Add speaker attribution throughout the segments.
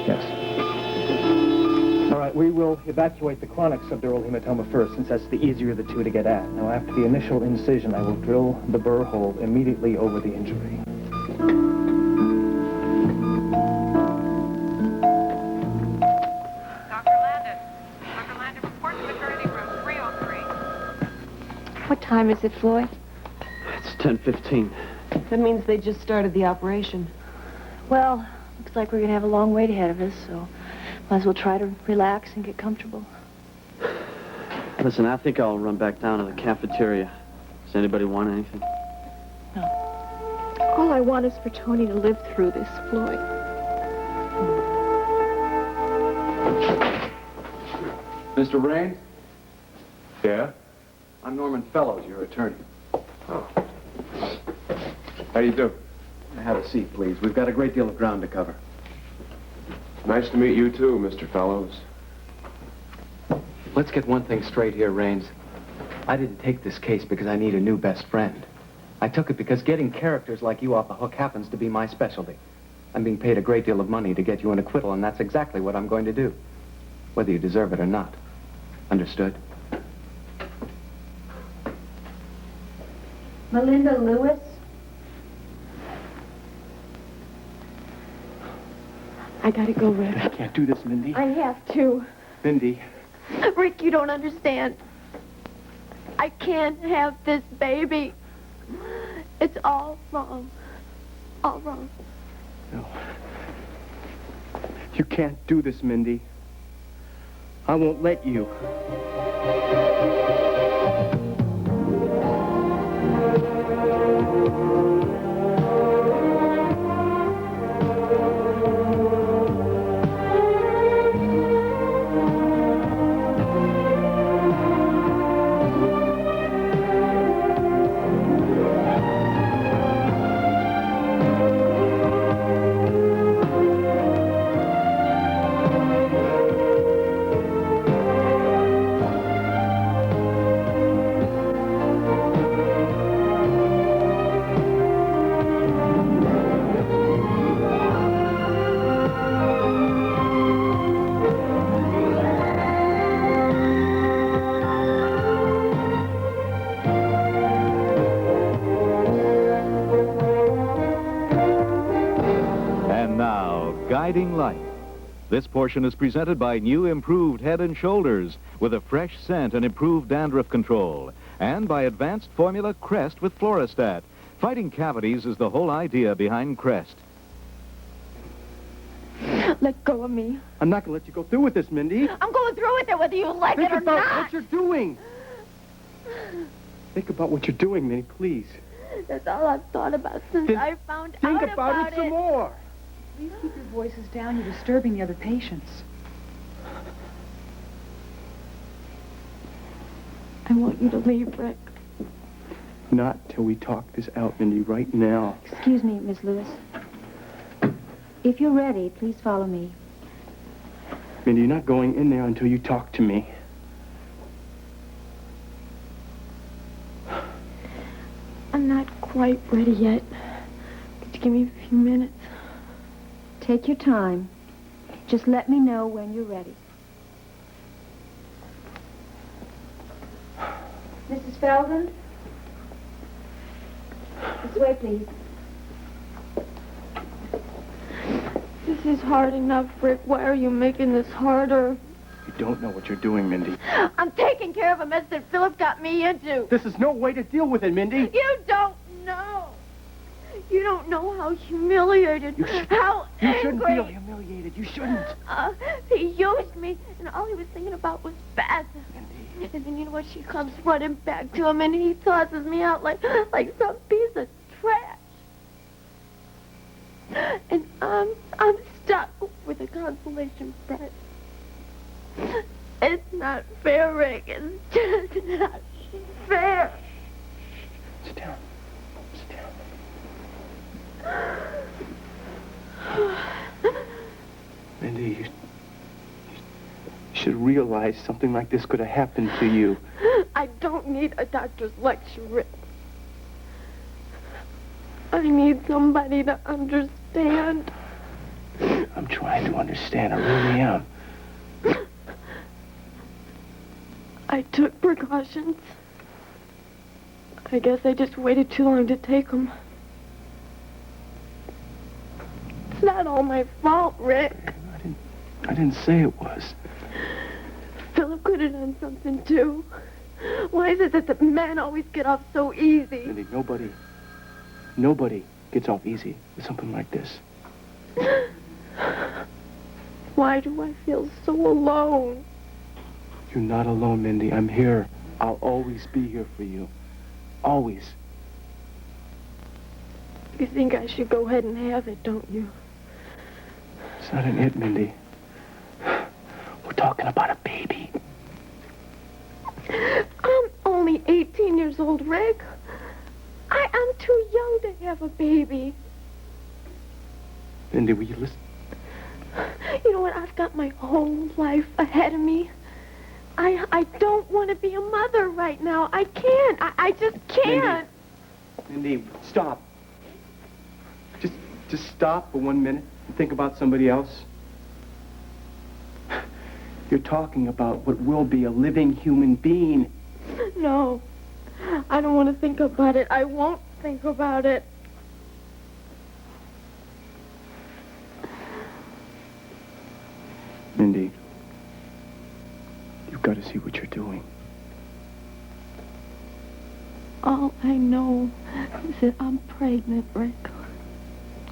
Speaker 1: Yes. All right, we will evacuate the chronic subdural hematoma first, since that's the easier of the two to get at. Now, after the initial incision, I will drill the burr hole immediately over the injury.
Speaker 2: Dr. Landon, report to maternity room 303.
Speaker 3: What time is it, Floyd?
Speaker 4: It's 10:15.
Speaker 5: That means they just started the operation.
Speaker 3: Well, looks like we're going to have a long wait ahead of us, so might as well try to relax and get comfortable.
Speaker 4: Listen, I think I'll run back down to the cafeteria. Does anybody want anything?
Speaker 3: No. All I want is for Tony to live through this, Floyd.
Speaker 6: Mr. Raines? Yeah? I'm Norman Fellows, your attorney. Oh. How do you do?
Speaker 7: Have a seat, please. We've got a great deal of ground to cover.
Speaker 6: Nice to meet you, too, Mr. Fellows.
Speaker 7: Let's get one thing straight here, Raines. I didn't take this case because I need a new best friend. I took it because getting characters like you off the hook happens to be my specialty. I'm being paid a great deal of money to get you an acquittal, and that's exactly what I'm going to do, whether you deserve it or not. Understood?
Speaker 3: Melinda Lewis? I gotta go, Rick.
Speaker 1: I can't do this, Mindy.
Speaker 3: I have to.
Speaker 1: Mindy.
Speaker 3: Rick, you don't understand. I can't have this baby. It's all wrong. All wrong.
Speaker 1: No. You can't do this, Mindy. I won't let you.
Speaker 8: Guiding Light. This portion is presented by new improved Head and Shoulders with a fresh scent and improved dandruff control, and by advanced formula Crest with Floristat. Fighting cavities is the whole idea behind Crest.
Speaker 3: Let go of me.
Speaker 1: I'm not going to let you go through with this, Mindy.
Speaker 3: I'm going through with it whether you like
Speaker 1: Think
Speaker 3: it or
Speaker 1: about
Speaker 3: not.
Speaker 1: what you're doing. Think about what you're doing, Mindy, please.
Speaker 3: That's all I've thought about since I found out
Speaker 1: Think about it some more.
Speaker 5: Please keep your voices down. You're disturbing the other patients.
Speaker 3: I want you to leave, Rick.
Speaker 1: Not till we talk this out, Mindy, right now.
Speaker 9: Excuse me, Miss Lewis. If you're ready, please follow me.
Speaker 1: Mindy, you're not going in there until you talk to me.
Speaker 3: I'm not quite ready yet. Could you give me a few minutes?
Speaker 9: Take your time. Just let me know when you're ready. Mrs. Felden? This way, please.
Speaker 3: This is hard enough, Rick. Why are you making this harder?
Speaker 1: You don't know what you're doing, Mindy.
Speaker 3: I'm taking care of a mess that Philip got me into.
Speaker 1: This is no way to deal with it, Mindy.
Speaker 3: You don't know. You don't know how humiliated, how
Speaker 1: You
Speaker 3: angry.
Speaker 1: shouldn't feel humiliated. You shouldn't.
Speaker 3: He used me, and all he was thinking about was Beth.
Speaker 1: Mindy.
Speaker 3: And then you know what? She comes running back to him, and he tosses me out like some piece of trash. And I'm stuck with a consolation prize. It's not fair, Rick. It's just not fair.
Speaker 1: Sit down. Sit down. Mindy, you should realize something like this could have happened to you.
Speaker 3: I don't need a doctor's lecture, Rick. I need somebody to understand.
Speaker 1: I'm
Speaker 7: trying to understand. I really am.
Speaker 3: I took precautions. I guess I just waited too long to take them. It's not all my fault, Rick.
Speaker 7: I didn't say it was.
Speaker 3: Philip could have done something, too. Why is it that the men always get off so easy?
Speaker 7: Mindy, nobody gets off easy with something like this.
Speaker 3: Why do I feel so alone?
Speaker 7: You're not alone, Mindy. I'm here. I'll always be here for you. Always.
Speaker 3: You think I should go ahead and have it, don't you?
Speaker 7: It's not an it, Mindy. We're talking about a baby.
Speaker 3: I'm only 18 years old, Rick. I'm too young to have a baby.
Speaker 7: Mindy, will you listen?
Speaker 3: You know what? I've got my whole life ahead of me. I don't want to be a mother right now. I can't. I just can't.
Speaker 7: Mindy, stop. Just stop for 1 minute and think about somebody else. You're talking about what will be a living human being.
Speaker 3: No. I don't want to think about it. I won't think about it.
Speaker 7: Mindy, you've got to see what you're doing.
Speaker 3: All I know is that I'm pregnant, Rick.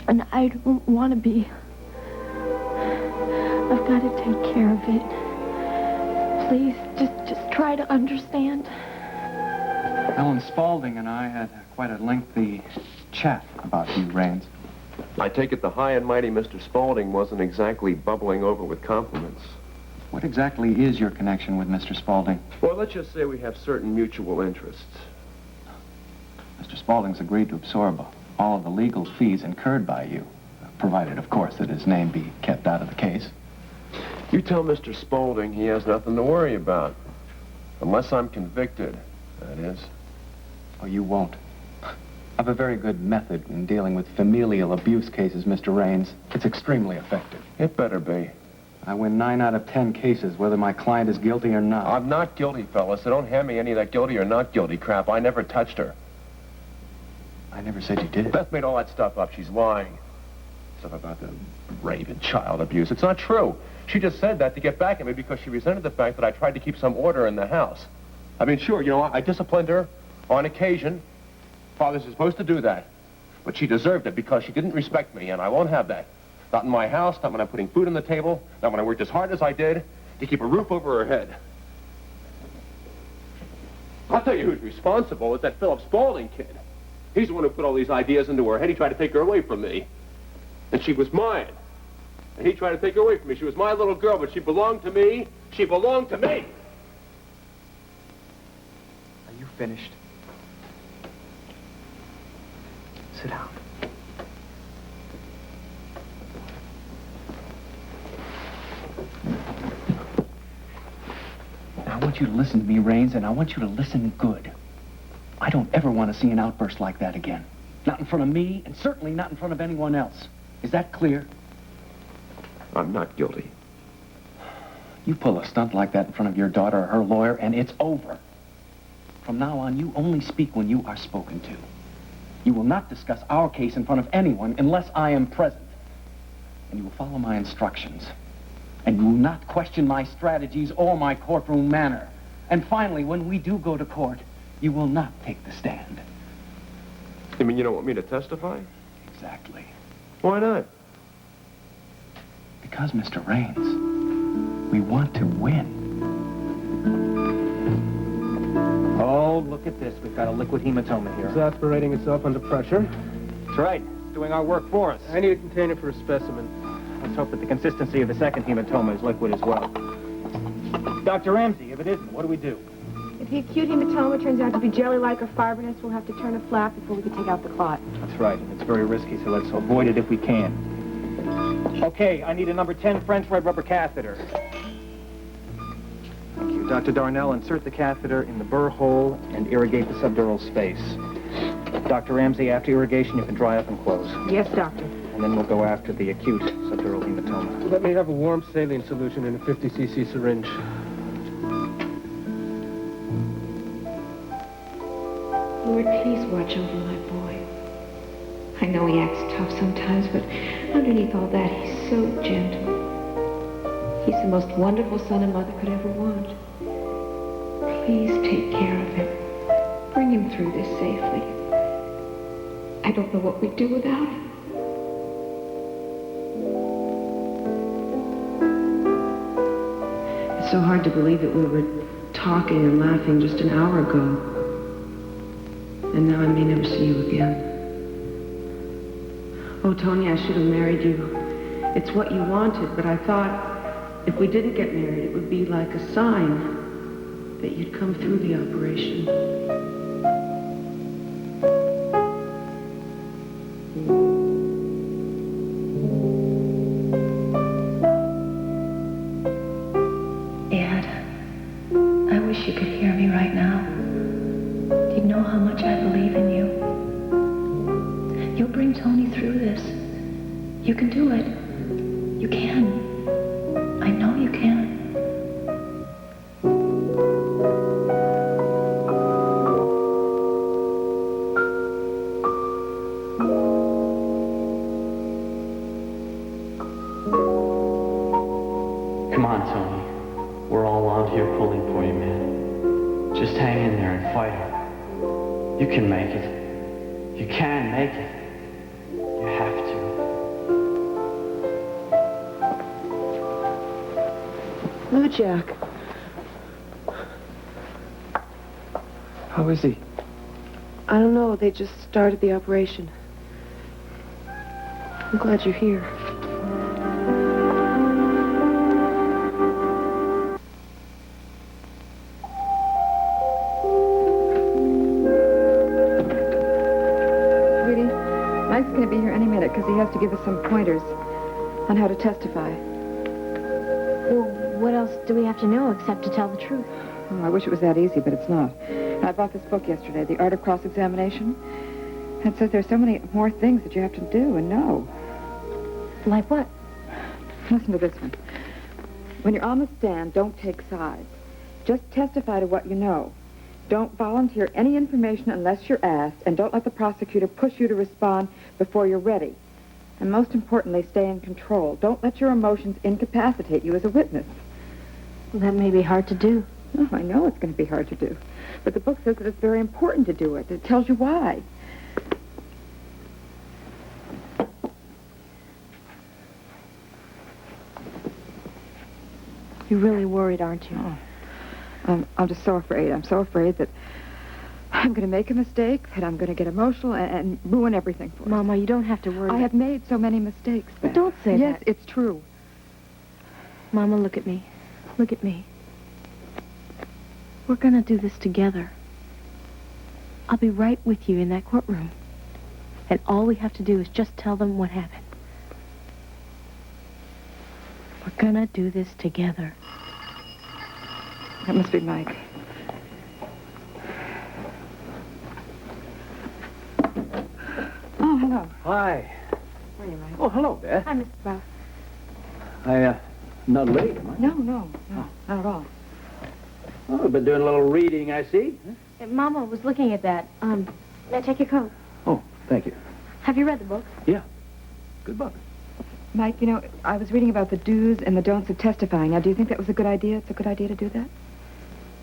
Speaker 3: And I don't want to be. I've got to take care of it. Please, just try to understand.
Speaker 7: Ellen Spaulding and I had quite a lengthy chat about you, Raines.
Speaker 10: I take it the high and mighty Mr. Spaulding wasn't exactly bubbling over with compliments.
Speaker 7: What exactly is your connection with Mr. Spaulding?
Speaker 10: Well, let's just say we have certain mutual interests.
Speaker 7: Mr. Spaulding's agreed to absorb all of the legal fees incurred by you, provided, of course, that his name be kept out of the case.
Speaker 10: You tell Mr. Spaulding he has nothing to worry about. Unless I'm convicted, that is.
Speaker 7: Oh, you won't. I have a very good method in dealing with familial abuse cases, Mr. Raines. It's extremely effective.
Speaker 10: It better be.
Speaker 7: I win 9 out of 10 cases, whether my client is guilty or not.
Speaker 10: I'm not guilty, fellas, so don't hand me any of that guilty or not guilty crap. I never touched her.
Speaker 7: I never said you did.
Speaker 10: Beth made all that stuff up. She's lying. Stuff about the rape and child abuse. It's not true. She just said that to get back at me because she resented the fact that I tried to keep some order in the house. I mean, sure, you know, I disciplined her on occasion. Fathers are supposed to do that. But she deserved it because she didn't respect me, and I won't have that. Not in my house, not when I'm putting food on the table, not when I worked as hard as I did to keep a roof over her head. I'll tell you who's responsible. It's that Philip Spaulding kid. He's the one who put all these ideas into her head. He tried to take her away from me. And she was mine. And he tried to take her away from me. She was my little girl, but she belonged to me. She belonged to me.
Speaker 7: Are you finished? Sit down. Now, I want you to listen to me, Raines, and I want you to listen good. I don't ever want to see an outburst like that again. Not in front of me, and certainly not in front of anyone else. Is that clear?
Speaker 10: I'm not guilty.
Speaker 7: You pull a stunt like that in front of your daughter or her lawyer, and it's over. From now on, you only speak when you are spoken to. You will not discuss our case in front of anyone unless I am present. And you will follow my instructions. And you will not question my strategies or my courtroom manner. And finally, when we do go to court, you will not take the stand.
Speaker 10: You mean you don't want me to testify?
Speaker 7: Exactly.
Speaker 10: Why not?
Speaker 7: Because, Mr. Raines, we want to win.
Speaker 1: Oh, look at this. We've got a liquid hematoma here.
Speaker 11: Exasperating itself under pressure.
Speaker 1: That's right. It's doing our work for us.
Speaker 11: I need a container for a specimen.
Speaker 1: Let's hope that the consistency of the second hematoma is liquid as well. Dr. Ramsey, if it isn't, what do we do?
Speaker 12: If the acute hematoma turns out to be jelly-like or fibrinous, we'll have to turn a flap before we can take out the clot.
Speaker 1: That's right, and it's very risky, so let's avoid it if we can. Okay, I need a number 10 French red rubber catheter. Thank you. Dr. Darnell, insert the catheter in the burr hole and irrigate the subdural space. Dr. Ramsey, after irrigation, you can dry up and close.
Speaker 12: Yes, doctor.
Speaker 1: And then we'll go after the acute subdural hematoma.
Speaker 11: Let me have a warm saline solution in a 50cc syringe.
Speaker 13: Lord, please watch over my boy. I know he acts tough sometimes, but underneath all that, he's so gentle. He's the most wonderful son a mother could ever want. Please take care of him. Bring him through this safely. I don't know what we'd do without him. It's so hard to believe that we were talking and laughing just an hour ago. And now I may never see you again. Oh, Tony, I should have married you. It's what you wanted, but I thought if we didn't get married, it would be like a sign that you'd come through the operation.
Speaker 14: Ed, I wish you could hear me right now. You'd know how much I believe in you. You'll bring Tony through this. You can do it. You can. I know you can.
Speaker 4: Come on, Tony. We're all out here pulling for you, man. Just hang in there and fight it. You can make it. You can make it. You have to.
Speaker 12: Lou Jack.
Speaker 7: How is he?
Speaker 12: I don't know. They just started the operation. I'm glad you're here.
Speaker 5: Sweetie, Mike's going to be here any minute because he has to give us some pointers on how to testify.
Speaker 3: Well, what else do we have to know except to tell the truth?
Speaker 5: Oh, I wish it was that easy, but it's not. I bought this book yesterday, The Art of Cross-Examination. And it says there's so many more things that you have to do and know.
Speaker 3: Like what?
Speaker 5: Listen to this one. When you're on the stand, don't take sides. Just testify to what you know. Don't volunteer any information unless you're asked, and don't let the prosecutor push you to respond before you're ready. And most importantly, stay in control. Don't let your emotions incapacitate you as a witness.
Speaker 3: Well, that may be hard to do.
Speaker 5: Oh, I know it's going to be hard to do. But the book says that it's very important to do it. It tells you why.
Speaker 3: You're really worried, aren't you?
Speaker 5: Oh. I'm just so afraid. I'm so afraid that I'm going to make a mistake, that I'm going to get emotional and ruin everything for us.
Speaker 3: Mama, you don't have to worry.
Speaker 5: I have made so many mistakes.
Speaker 3: But don't say that.
Speaker 5: Yes, it's true.
Speaker 3: Mama, look at me. Look at me. We're going to do this together. I'll be right with you in that courtroom. And all we have to do is just tell them what happened. We're going to do this together.
Speaker 5: That must be Mike. Oh, hello.
Speaker 7: Hi.
Speaker 5: How are you, Mike?
Speaker 7: Oh, hello, Beth.
Speaker 3: Hi, Mr. Bow.
Speaker 7: Not late, am I?
Speaker 5: No, not at all.
Speaker 15: Oh, we've been doing a little reading, I see.
Speaker 3: Mama was looking at that. May I take your coat?
Speaker 15: Oh, thank you.
Speaker 3: Have you read the book?
Speaker 15: Yeah. Good book.
Speaker 5: Mike, you know, I was reading about the do's and the don'ts of testifying. Now, do you think that was a good idea? It's a good idea to do that?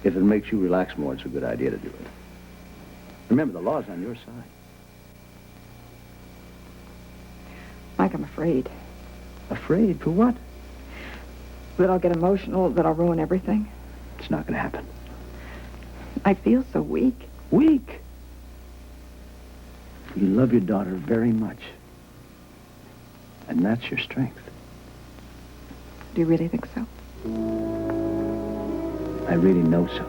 Speaker 15: If it makes you relax more, it's a good idea to do it. Remember, the law's on your side.
Speaker 5: Mike, I'm afraid.
Speaker 15: Afraid? For what?
Speaker 5: That I'll get emotional, that I'll ruin everything.
Speaker 15: It's not going to happen.
Speaker 5: I feel so weak.
Speaker 15: Weak? You love your daughter very much. And that's your strength.
Speaker 5: Do you really think so?
Speaker 15: I really know so.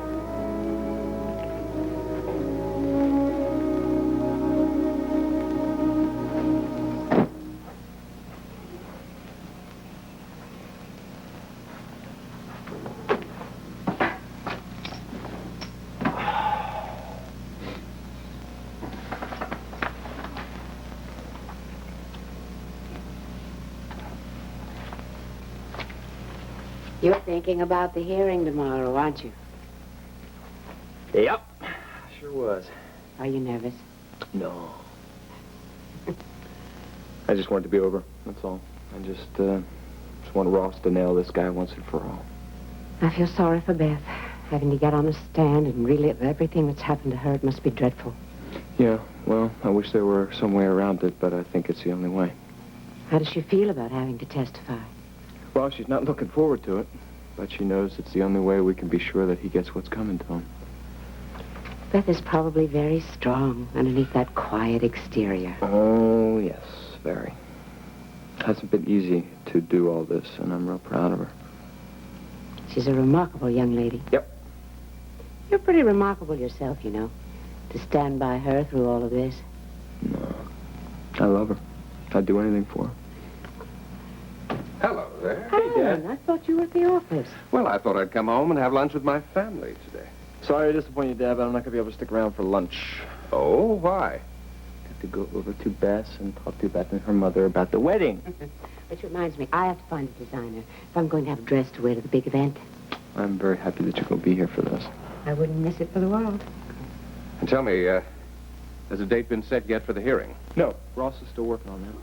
Speaker 16: You're thinking about the hearing tomorrow, aren't you?
Speaker 7: Yep, sure was.
Speaker 16: Are you nervous?
Speaker 7: No. I just want it to be over, that's all. I just want Ross to nail this guy once and for all.
Speaker 16: I feel sorry for Beth. Having to get on a stand and relive everything that's happened to her, it must be dreadful.
Speaker 7: Yeah, well, I wish there were some way around it, but I think it's the only way.
Speaker 16: How does she feel about having to testify?
Speaker 7: Well, she's not looking forward to it, but she knows it's the only way we can be sure that he gets what's coming to him.
Speaker 16: Beth is probably very strong underneath that quiet exterior.
Speaker 7: Oh, yes, very. It hasn't been easy to do all this, and I'm real proud of her.
Speaker 16: She's a remarkable young lady.
Speaker 7: Yep.
Speaker 16: You're pretty remarkable yourself, you know, to stand by her through all of this.
Speaker 7: No. I love her. I'd do anything for her.
Speaker 10: Hello there.
Speaker 16: Alan, I thought you were at the office.
Speaker 10: Well, I thought I'd come home and have lunch with my family today.
Speaker 7: Sorry to disappoint you, Dad, but I'm not going to be able to stick around for lunch.
Speaker 10: Oh, why?
Speaker 7: Got to go over to Bess and talk to Beth and her mother about the wedding.
Speaker 16: Which reminds me, I have to find a designer if I'm going to have a dress to wear to the big event.
Speaker 7: I'm very happy that you're going to be here for this.
Speaker 16: I wouldn't miss it for the world.
Speaker 10: And tell me, has a date been set yet for the hearing?
Speaker 7: No, Ross is still working on that.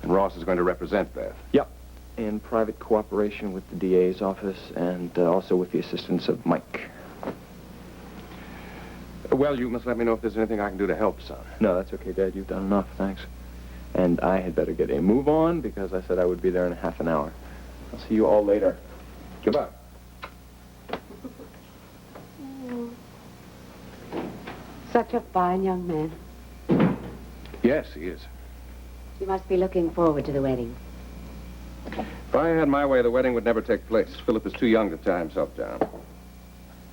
Speaker 10: And Ross is going to represent Beth?
Speaker 7: Yep. In private cooperation with the DA's office and also with the assistance of Mike.
Speaker 10: Well, you must let me know if there's anything I can do to help, son.
Speaker 7: No, that's okay, Dad. You've done enough, thanks. And I had better get a move on because I said I would be there in half an hour. I'll see you all later.
Speaker 10: Goodbye.
Speaker 16: Such a fine young man.
Speaker 10: Yes, he is.
Speaker 16: You must be looking forward to the wedding.
Speaker 10: If I had my way, the wedding would never take place. Philip is too young to tie himself down.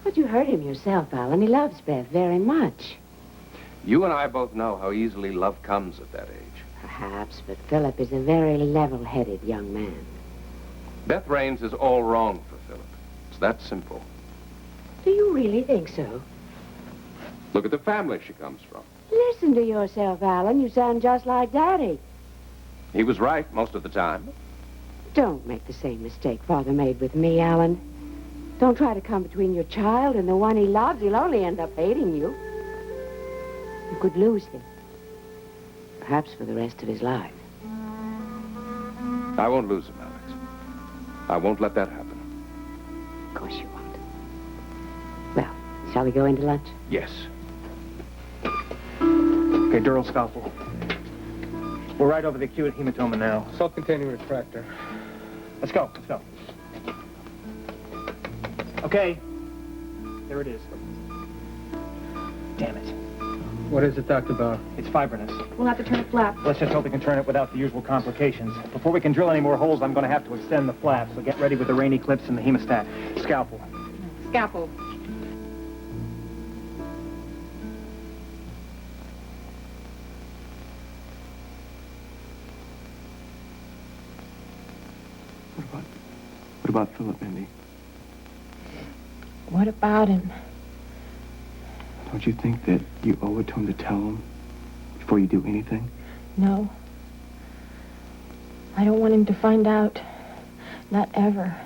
Speaker 16: But you heard him yourself, Alan. He loves Beth very much.
Speaker 10: You and I both know how easily love comes at that age.
Speaker 16: Perhaps, but Philip is a very level-headed young man.
Speaker 10: Beth Raines is all wrong for Philip. It's that simple.
Speaker 16: Do you really think so?
Speaker 10: Look at the family she comes from.
Speaker 16: Listen to yourself, Alan. You sound just like Daddy.
Speaker 10: He was right most of the time.
Speaker 16: Don't make the same mistake Father made with me, Alan. Don't try to come between your child and the one he loves. He'll only end up hating you. You could lose him. Perhaps for the rest of his life.
Speaker 10: I won't lose him, Alex. I won't let that happen.
Speaker 16: Of course you won't. Well, shall we go into lunch?
Speaker 10: Yes.
Speaker 1: Okay, dural scalpel. We're right over the acute hematoma now.
Speaker 11: Self-containing retractor.
Speaker 1: Let's go, let's go. Okay. There it is. Damn it.
Speaker 11: What is it, Dr. Bauer?
Speaker 1: It's fibrinous.
Speaker 12: We'll have to turn a flap.
Speaker 1: Let's just hope we can turn it without the usual complications. Before we can drill any more holes, I'm going to have to extend the flap, so get ready with the rainy clips and the hemostat. Scalpel.
Speaker 12: Scalpel.
Speaker 7: What about Philip, Mindy?
Speaker 9: What about him?
Speaker 7: Don't you think that you owe it to him to tell him before you do anything?
Speaker 9: No. I don't want him to find out. Not ever.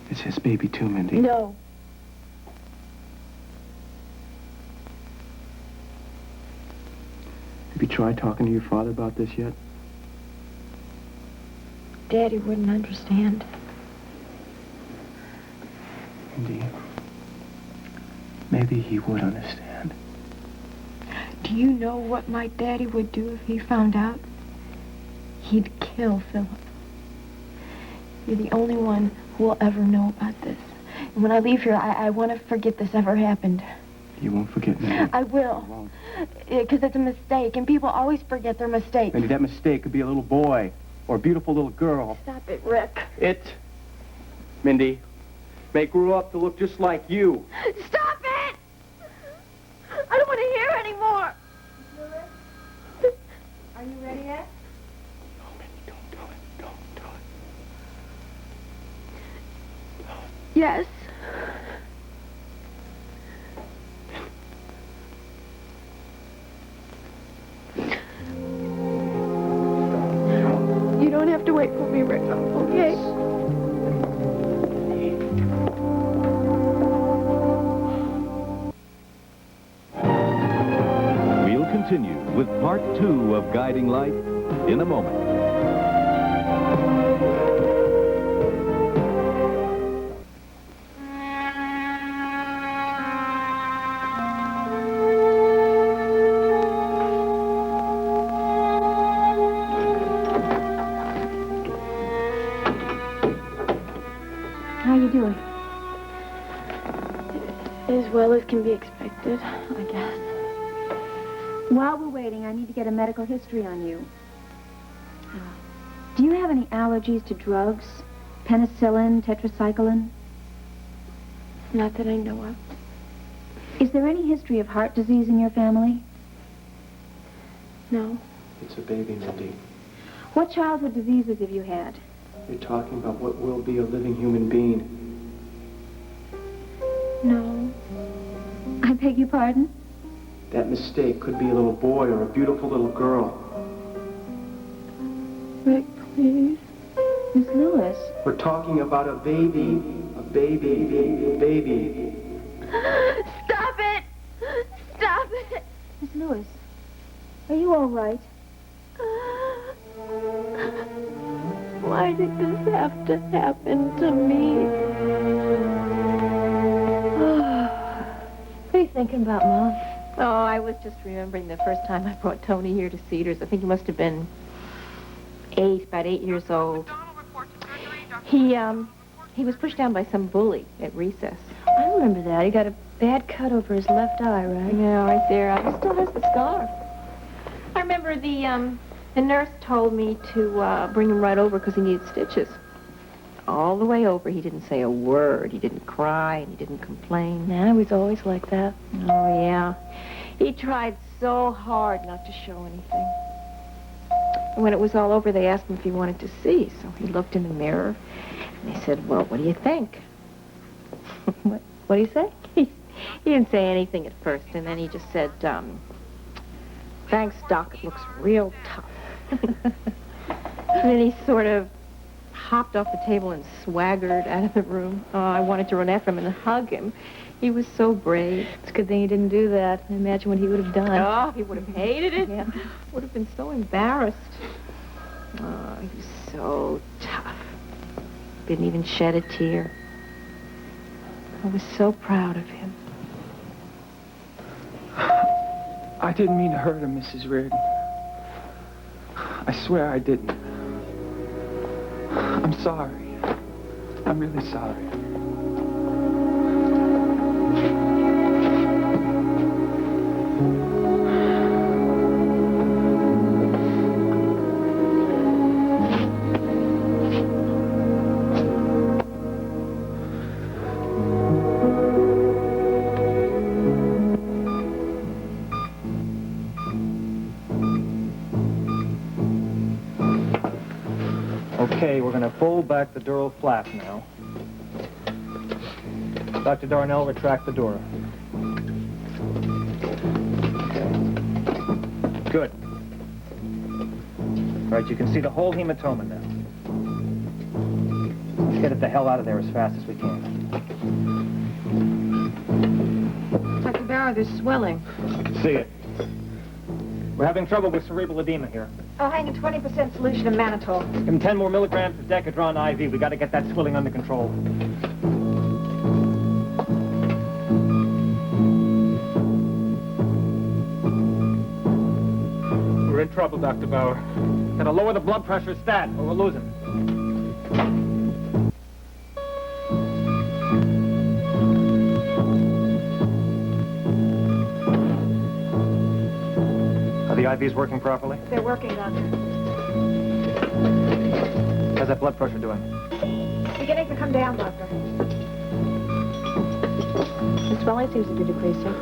Speaker 7: It's his baby too, Mindy.
Speaker 9: No.
Speaker 7: Have you tried talking to your father about this yet?
Speaker 9: Daddy wouldn't understand.
Speaker 7: Mindy, maybe he would understand.
Speaker 9: Do you know what my daddy would do if he found out? He'd kill Philip. You're the only one who will ever know about this. And when I leave here, I want to forget this ever happened.
Speaker 7: You won't forget, Mindy.
Speaker 9: I will. Because it's a mistake, and people always forget their mistakes.
Speaker 1: Maybe that mistake could be a little boy or a beautiful little girl.
Speaker 9: Stop it, Rick.
Speaker 7: It, Mindy, may grow up to look just like you.
Speaker 9: Stop it! I don't want to hear anymore.
Speaker 12: Are you ready yet?
Speaker 7: No, Mindy, don't tell it. Don't tell it.
Speaker 9: Yes. You don't don't have to wait for me, Rick, okay?
Speaker 8: We'll continue with part 2 of Guiding Light in a moment.
Speaker 3: How you doing?
Speaker 9: As well as can be expected, I guess.
Speaker 17: While we're waiting, I need to get a medical history on you. Do you have any allergies to drugs? Penicillin, tetracycline?
Speaker 9: Not that I know of.
Speaker 17: Is there any history of heart disease in your family?
Speaker 9: No.
Speaker 11: It's a baby, Mindy.
Speaker 17: What childhood diseases have you had?
Speaker 11: You're talking about what will be a living human being.
Speaker 9: No.
Speaker 17: I beg your pardon?
Speaker 11: That mistake could be a little boy or a beautiful little girl.
Speaker 9: Rick, please.
Speaker 17: Miss Lewis.
Speaker 11: We're talking about a baby. A baby.
Speaker 9: Stop it! Stop it!
Speaker 17: Miss Lewis, are you all right?
Speaker 9: Why did this have to happen to me?
Speaker 3: What are you thinking about, Mom?
Speaker 18: Oh, I was just remembering the first time I brought Tony here to Cedars. I think he must have been about 8 years old. He was pushed down by some bully at recess.
Speaker 3: I remember that. He got a bad cut over his left eye, right?
Speaker 18: Yeah, right there. He still has the scar. I remember the nurse told me to bring him right over because he needed stitches. All the way over, he didn't say a word. He didn't cry, and he didn't complain.
Speaker 3: Nah, he was always like that.
Speaker 18: Oh, yeah. He tried so hard not to show anything. And when it was all over, they asked him if he wanted to see. So he looked in the mirror, and they said, well, what do you think?
Speaker 3: What do you say?
Speaker 18: He didn't say anything at first, and then he just said, thanks, Doc, it looks real tough. And then he sort of hopped off the table and swaggered out of the room. Oh, I wanted to run after him and hug him. He was so brave.
Speaker 3: It's a good thing he didn't do that. Imagine what he would have done.
Speaker 18: Oh, he would have hated it.
Speaker 3: Yeah.
Speaker 18: Would have been so embarrassed. Oh, he was so tough. Didn't even shed a tear. I was so proud of him.
Speaker 11: I didn't mean to hurt him, Mrs. Reardon. I swear I didn't. I'm sorry. I'm really sorry.
Speaker 1: Okay, we're going to fold back the dural flap now. Dr. Darnell, retract the dura. Good. All right, you can see the whole hematoma now. Let's get it the hell out of there as fast as we can.
Speaker 18: Dr. Barrow, there's swelling.
Speaker 1: I can see it. We're having trouble with cerebral edema here.
Speaker 12: I'll hang a 20% solution of mannitol.
Speaker 1: Give him 10 more milligrams of Decadron IV. We got to get that swelling under control.
Speaker 11: We're in trouble, Dr. Bauer.
Speaker 1: Got to lower the blood pressure stat, or we'll lose him. Are the IVs working properly?
Speaker 12: They're working, Doctor.
Speaker 1: How's that blood pressure doing?
Speaker 12: Beginning to come down, Doctor.
Speaker 3: The swelling seems to be decreasing.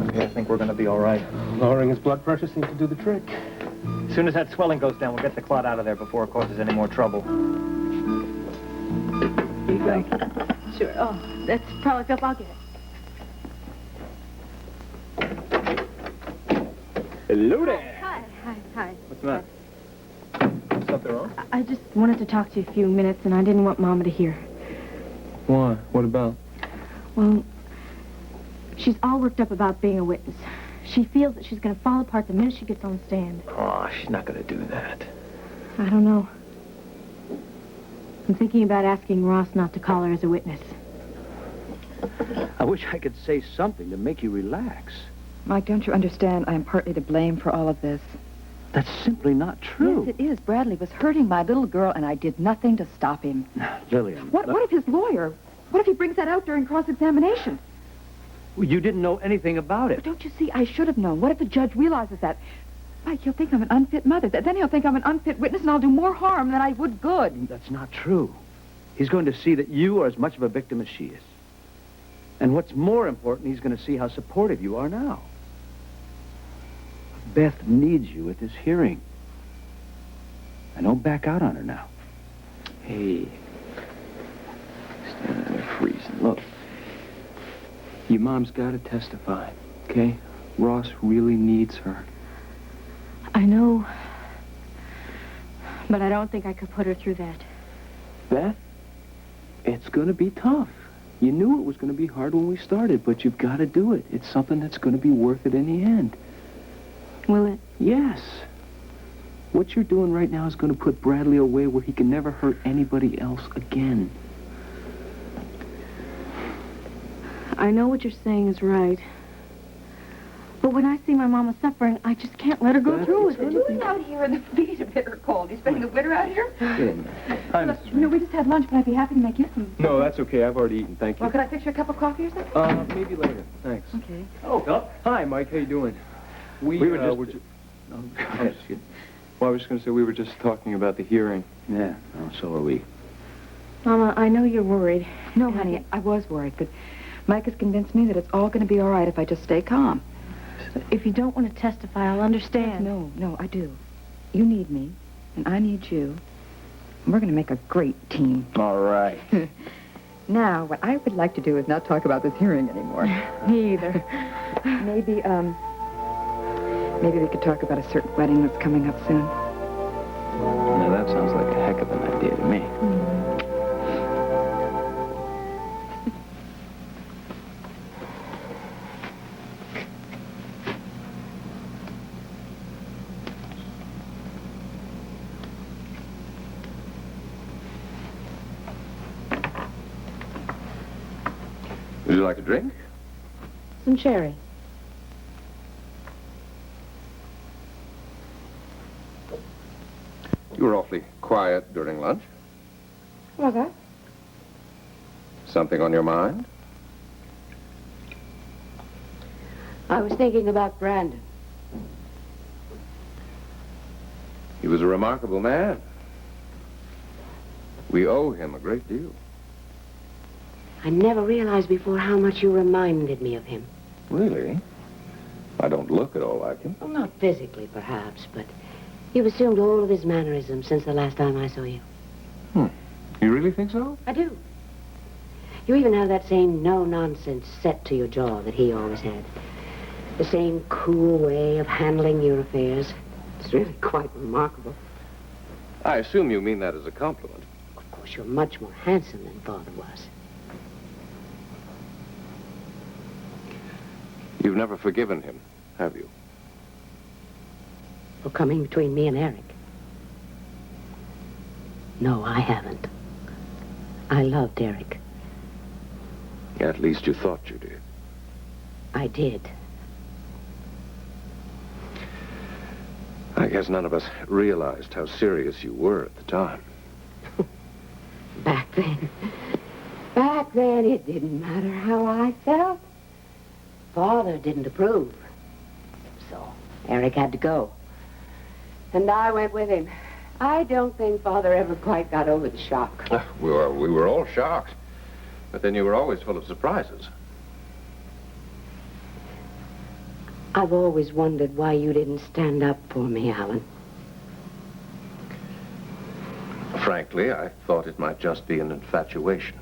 Speaker 1: Okay, I think we're going to be all right.
Speaker 11: Lowering his blood pressure seems to do the trick.
Speaker 1: As soon as that swelling goes down, we'll get the clot out of there before it causes any more trouble.
Speaker 3: Here you go.
Speaker 18: Sure. Oh, that's probably Phil. I'll get it.
Speaker 11: Hello there.
Speaker 18: Hi.
Speaker 11: What's that? nothing wrong.
Speaker 3: I just wanted to talk to you a few minutes, and I didn't want Mama to hear.
Speaker 11: Why? What about?
Speaker 3: Well, she's all worked up about being a witness. She feels that she's going to fall apart the minute she gets on the stand.
Speaker 11: Oh, she's not going to do that.
Speaker 3: I don't know. I'm thinking about asking Ross not to call her as a witness.
Speaker 15: I wish I could say something to make you relax.
Speaker 5: Mike, don't you understand? I am partly to blame for all of this.
Speaker 15: That's simply not true.
Speaker 5: Yes, it is. Bradley was hurting my little girl, and I did nothing to stop him.
Speaker 15: Lillian.
Speaker 5: What if his lawyer? What if he brings that out during cross-examination?
Speaker 15: Well, you didn't know anything about it.
Speaker 5: But don't you see? I should have known. What if the judge realizes that? Mike, he'll think I'm an unfit mother. Then he'll think I'm an unfit witness, and I'll do more harm than I would good.
Speaker 15: That's not true. He's going to see that you are as much of a victim as she is. And what's more important, he's going to see how supportive you are now. Beth needs you at this hearing. And don't back out on her now.
Speaker 11: Hey. Standing there freezing. Look. Your mom's got to testify, okay? Ross really needs her.
Speaker 3: I know. But I don't think I could put her through that.
Speaker 11: Beth, it's going to be tough. You knew it was going to be hard when we started, but you've got to do it. It's something that's going to be worth it in the end.
Speaker 3: Will it?
Speaker 11: Yes. What you're doing right now is going to put Bradley away where he can never hurt anybody else again.
Speaker 3: I know what you're saying is right. But when I see my mama suffering, I just can't let her go through with it.
Speaker 5: Doing out here in the feet are bitter cold. You spending the winter out here?
Speaker 11: Get in there. Hi,
Speaker 5: Look,
Speaker 11: Mrs.
Speaker 5: you know, we just had lunch, but I'd be happy to make you some.
Speaker 11: No, that's okay. I've already eaten. Thank you.
Speaker 5: Well, could I fix you a cup of coffee or something?
Speaker 11: Maybe later. Thanks.
Speaker 5: Okay.
Speaker 11: Oh, Phil. Hi, Mike. How you doing? We were just...
Speaker 15: Oh,
Speaker 11: Well, I was just going to say we were just talking about the hearing.
Speaker 15: Yeah, well, so are we.
Speaker 3: Mama, I know you're worried.
Speaker 5: No, honey, I was worried, but Mike has convinced me that it's all going to be all right if I just stay calm.
Speaker 3: If you don't want to testify, I'll understand.
Speaker 5: No, I do. You need me, and I need you. And we're going to make a great team.
Speaker 11: All right.
Speaker 5: Now, what I would like to do is not talk about this hearing anymore.
Speaker 3: Me either.
Speaker 5: Maybe we could talk about a certain wedding that's coming up soon.
Speaker 11: Now, that sounds like a heck of an idea to me.
Speaker 10: Would you like a drink?
Speaker 3: Some cherry.
Speaker 10: You were awfully quiet during lunch.
Speaker 5: Was I?
Speaker 10: Something on your mind?
Speaker 16: I was thinking about Brandon.
Speaker 10: He was a remarkable man. We owe him a great deal.
Speaker 16: I never realized before how much you reminded me of him.
Speaker 10: Really? I don't look at all like him.
Speaker 16: Well, not physically, perhaps, but you've assumed all of his mannerisms since the last time I saw you.
Speaker 10: You really think so?
Speaker 16: I do. You even have that same no-nonsense set to your jaw that he always had. The same cool way of handling your affairs. It's really quite remarkable.
Speaker 10: I assume you mean that as a compliment.
Speaker 16: Of course, you're much more handsome than Father was.
Speaker 10: You've never forgiven him, have you?
Speaker 16: For coming between me and Eric. No, I haven't. I loved Eric.
Speaker 10: At least you thought you did.
Speaker 16: I did.
Speaker 10: I guess none of us realized how serious you were at the time.
Speaker 16: Back then, it didn't matter how I felt. Father didn't approve. So Eric had to go. And I went with him. I don't think Father ever quite got over the shock.
Speaker 10: We were all shocked. But then you were always full of surprises.
Speaker 16: I've always wondered why you didn't stand up for me, Alan.
Speaker 10: Frankly, I thought it might just be an infatuation.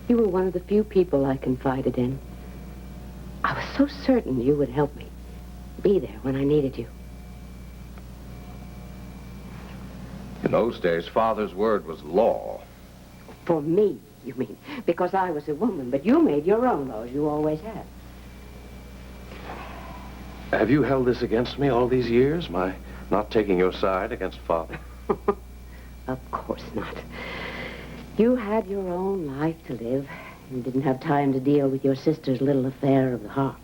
Speaker 16: You were one of the few people I confided in. I was so certain you would help me. Be there when I needed you.
Speaker 19: In those days, Father's word was law.
Speaker 16: For me, you mean, because I was a woman, but you made your own laws. You always have.
Speaker 19: Have you held this against me all these years, my not taking your side against Father?
Speaker 16: Of course not. You had your own life to live and didn't have time to deal with your sister's little affair of the heart.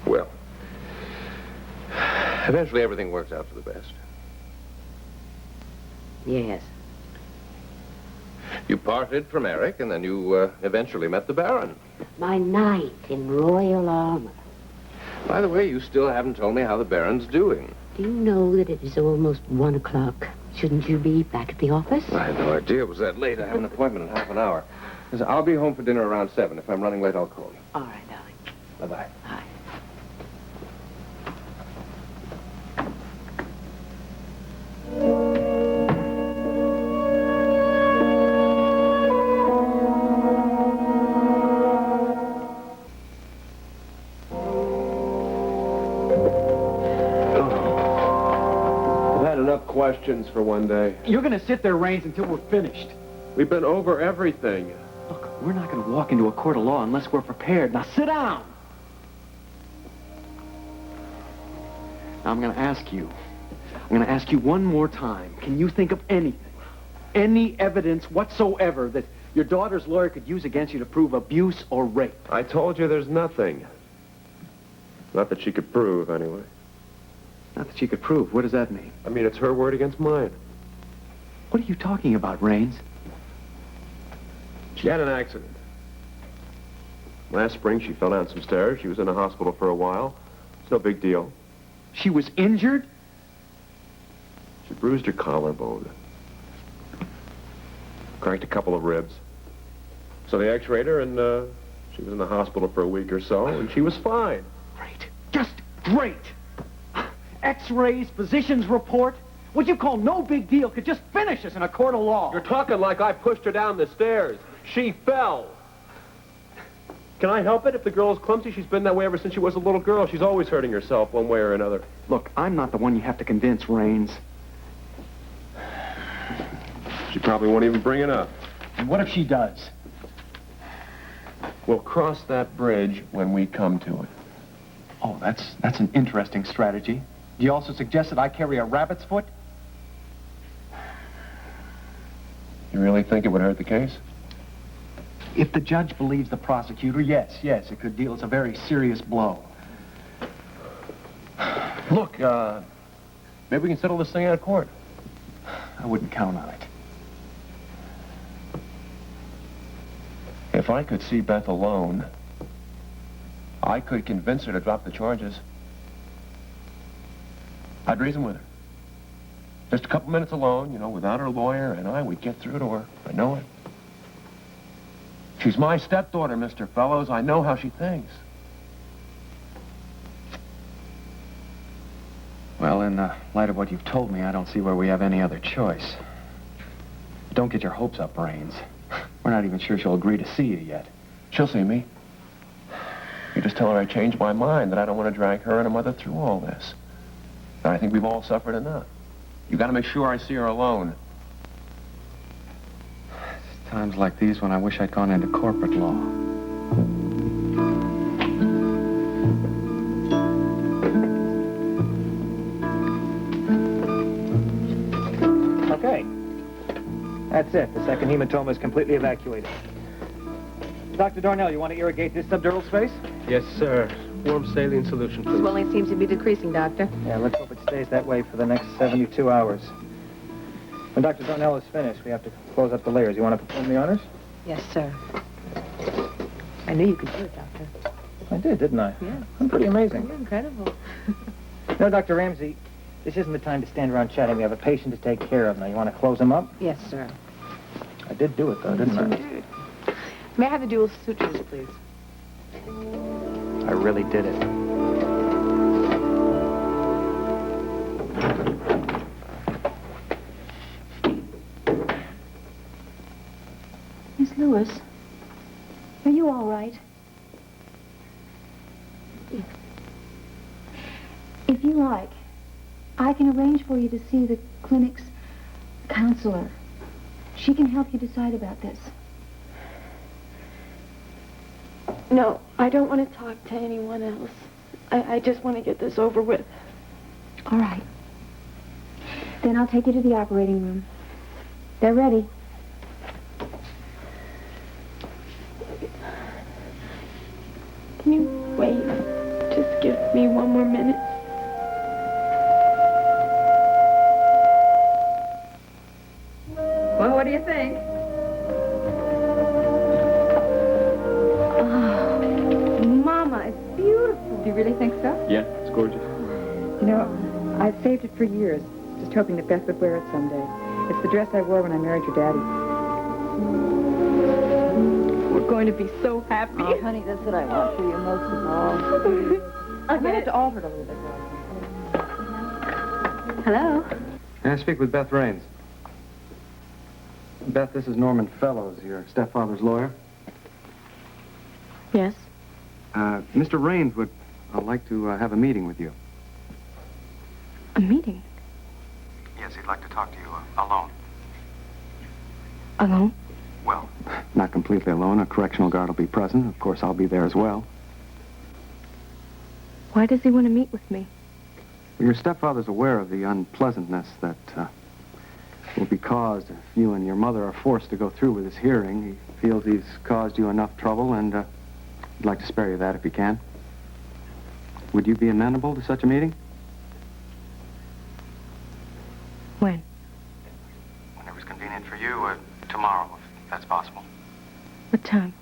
Speaker 19: Well, eventually everything works out for the best.
Speaker 16: Yes.
Speaker 19: You parted from Eric, and then you eventually met the Baron.
Speaker 16: My knight in royal armor.
Speaker 19: By the way, you still haven't told me how the Baron's doing.
Speaker 16: Do you know that it is almost 1 o'clock? Shouldn't you be back at the office?
Speaker 19: I had no idea it was that late. I have an appointment in half an hour. Listen, I'll be home for dinner around 7. If I'm running late, I'll call you.
Speaker 16: All right, darling.
Speaker 19: Bye-bye.
Speaker 16: Bye.
Speaker 10: Questions for one day.
Speaker 15: You're going to sit there, Raines, until we're finished.
Speaker 10: We've been over everything.
Speaker 15: Look, we're not going to walk into a court of law unless we're prepared. Now, sit down. Now, I'm going to ask you. I'm going to ask you one more time. Can you think of anything, any evidence whatsoever that your daughter's lawyer could use against you to prove abuse or rape?
Speaker 10: I told you there's nothing. Not that she could prove, anyway.
Speaker 15: Not that she could prove. What does that mean?
Speaker 10: I mean, it's her word against mine.
Speaker 15: What are you talking about, Raines?
Speaker 10: She had an accident. Last spring, she fell down some stairs. She was in the hospital for a while. It's no big deal.
Speaker 15: She was injured?
Speaker 10: She bruised her collarbone. Cracked a couple of ribs. So they x-rayed her, and she was in the hospital for a week or so, and she was fine.
Speaker 15: Great. Just great. X-rays, physician's report. What you call no big deal could just finish us in a court of law.
Speaker 10: You're talking like I pushed her down the stairs. She fell. Can I help it if the girl is clumsy? She's been that way ever since she was a little girl. She's always hurting herself one way or another.
Speaker 15: Look, I'm not the one you have to convince, Raines.
Speaker 10: She probably won't even bring it up.
Speaker 15: And what if she does?
Speaker 10: We'll cross that bridge when we come to it.
Speaker 15: Oh, that's an interesting strategy. Do you also suggest that I carry a rabbit's foot?
Speaker 10: You really think it would hurt the case?
Speaker 15: If the judge believes the prosecutor, yes, it could deal us a very serious blow.
Speaker 10: Look, maybe we can settle this thing out of court.
Speaker 15: I wouldn't count on it.
Speaker 10: If I could see Beth alone, I could convince her to drop the charges. I'd reason with her. Just a couple minutes alone, you know, without her lawyer and we'd get through to her. I know it. She's my stepdaughter, Mr. Fellows. I know how she thinks.
Speaker 15: Well, in light of what you've told me, I don't see where we have any other choice. Don't get your hopes up, Raines. We're not even sure she'll agree to see you yet.
Speaker 10: She'll see me. You just tell her I changed my mind, that I don't want to drag her and her mother through all this. And I think we've all suffered enough. You got to make sure I see her alone.
Speaker 15: It's times like these when I wish I'd gone into corporate law.
Speaker 1: Okay. That's it. The second hematoma is completely evacuated. Dr. Darnell, you want to irrigate this subdural space?
Speaker 11: Yes, sir. Warm saline solution, please.
Speaker 12: Swelling seems to be decreasing, Doctor.
Speaker 1: Yeah, let's hope it stays that way for the next 72 hours. When Dr. Darnell is finished, we have to close up the layers. You want to perform the honors?
Speaker 12: Yes, sir. I knew you could do it, Doctor.
Speaker 1: I did, didn't I?
Speaker 12: Yeah.
Speaker 1: I'm pretty amazing.
Speaker 12: You're incredible.
Speaker 1: No, Dr. Ramsey, this isn't the time to stand around chatting. We have a patient to take care of. Now, you want to close him up?
Speaker 12: Yes, sir.
Speaker 1: I did do it, though, didn't I?
Speaker 12: Did. May I have the dual sutures, please?
Speaker 1: I really did it.
Speaker 17: Miss Lewis, are you all right? If you like, I can arrange for you to see the clinic's counselor. She can help you decide about this.
Speaker 9: No, I don't want to talk to anyone else. I just want to get this over with.
Speaker 17: All right. Then I'll take you to the operating room. They're ready.
Speaker 9: Can you wait? Just give me one more minute.
Speaker 5: Well, what do you think?
Speaker 17: Oh, Mama, it's beautiful.
Speaker 5: Do you really think so?
Speaker 6: Yeah, it's gorgeous.
Speaker 5: You know, I've saved it for years, just hoping that Beth would wear it someday. It's the dress I wore when I married your daddy.
Speaker 9: We're going to be so happy.
Speaker 5: Oh, honey, that's what I want for you most of all. I might have to alter it a little bit more.
Speaker 7: Hello? May I speak with Beth Raines? Beth, this is Norman Fellows, your stepfather's lawyer.
Speaker 3: Yes?
Speaker 7: Mr. Raines would like to have a meeting with you.
Speaker 3: A meeting?
Speaker 7: Yes, he'd like to talk to you alone.
Speaker 3: Alone?
Speaker 7: Well, not completely alone. A correctional guard will be present. Of course, I'll be there as well.
Speaker 3: Why does he want to meet with me?
Speaker 7: Your stepfather's aware of the unpleasantness that will be caused if you and your mother are forced to go through with this hearing. He feels he's caused you enough trouble, and he'd like to spare you that if he can. Would you be amenable to such a meeting?
Speaker 3: When?
Speaker 7: Whenever's convenient for you, tomorrow, if that's possible.
Speaker 3: What time?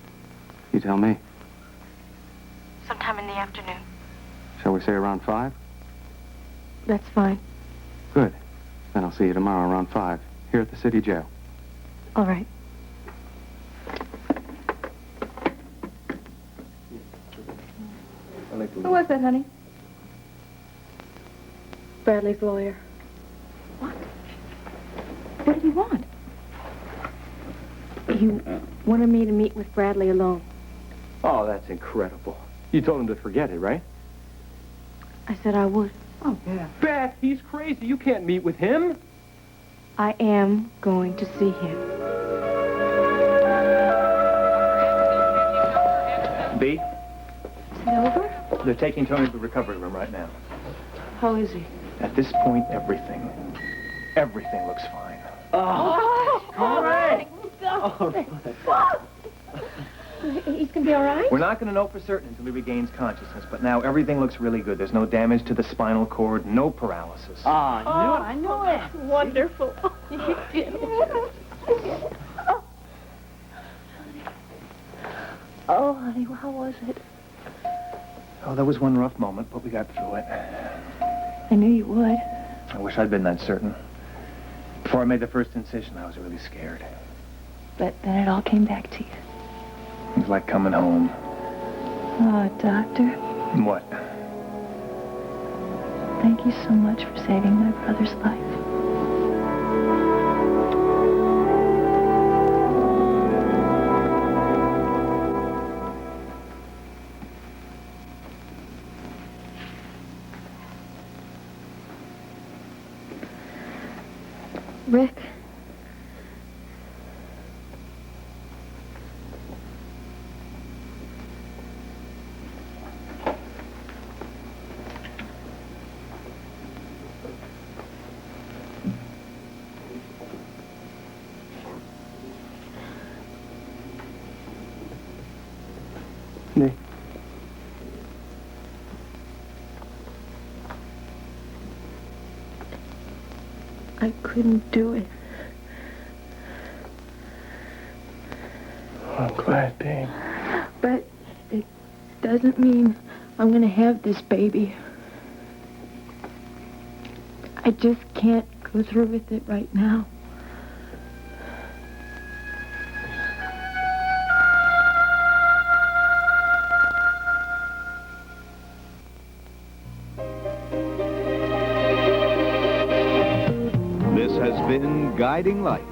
Speaker 7: You tell me.
Speaker 3: Sometime in the afternoon.
Speaker 7: Shall we say around 5?
Speaker 3: That's fine.
Speaker 7: Good. Then I'll see you tomorrow around 5, here at the city jail.
Speaker 3: All right.
Speaker 5: Who was that, honey?
Speaker 3: Bradley's lawyer.
Speaker 17: What did he want?
Speaker 3: He wanted me to meet with Bradley alone.
Speaker 6: Oh, that's incredible. You told him to forget it, right?
Speaker 3: I said I would.
Speaker 5: Oh, yeah.
Speaker 6: Beth, he's crazy. You can't meet with him.
Speaker 3: I am going to see him.
Speaker 1: B,
Speaker 3: Is it over?
Speaker 1: they're taking Tony to the recovery room right now.
Speaker 3: How is he?
Speaker 1: At this point, everything looks fine.
Speaker 3: Oh,
Speaker 1: all right.
Speaker 3: He's gonna be all right?
Speaker 1: We're not going to know for certain until he regains consciousness, but now everything looks really good. There's no damage to the spinal cord, no paralysis.
Speaker 3: I knew it. Wonderful. You did. Oh, honey, how was it?
Speaker 1: Oh, that was one rough moment, but we got through it.
Speaker 3: I knew you would.
Speaker 1: I wish I'd been that certain. Before I made the first incision, I was really scared.
Speaker 3: But then it all came back to you.
Speaker 1: It was like coming home.
Speaker 3: Oh, Doctor,
Speaker 1: What?
Speaker 3: thank you so much for saving my brother's life. Rick.
Speaker 1: Nick.
Speaker 9: I couldn't do it.
Speaker 1: I'm glad, Dane.
Speaker 9: But it doesn't mean I'm gonna have this baby. I just can't go through with it right now.
Speaker 8: This has been Guiding Light.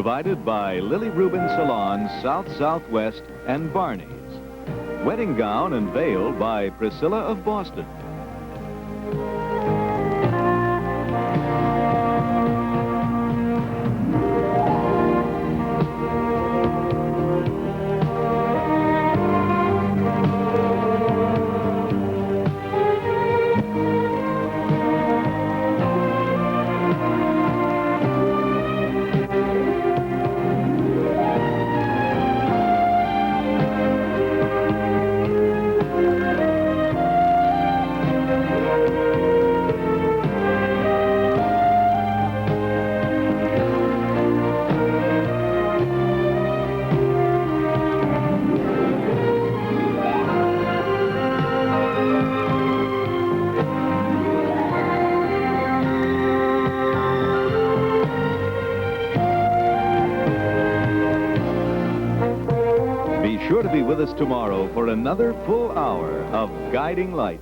Speaker 8: Provided by Lily Rubin Salon, South Southwest, and Barney's. Wedding gown and veil by Priscilla of Boston. Be sure to be with us tomorrow for another full hour of Guiding Light.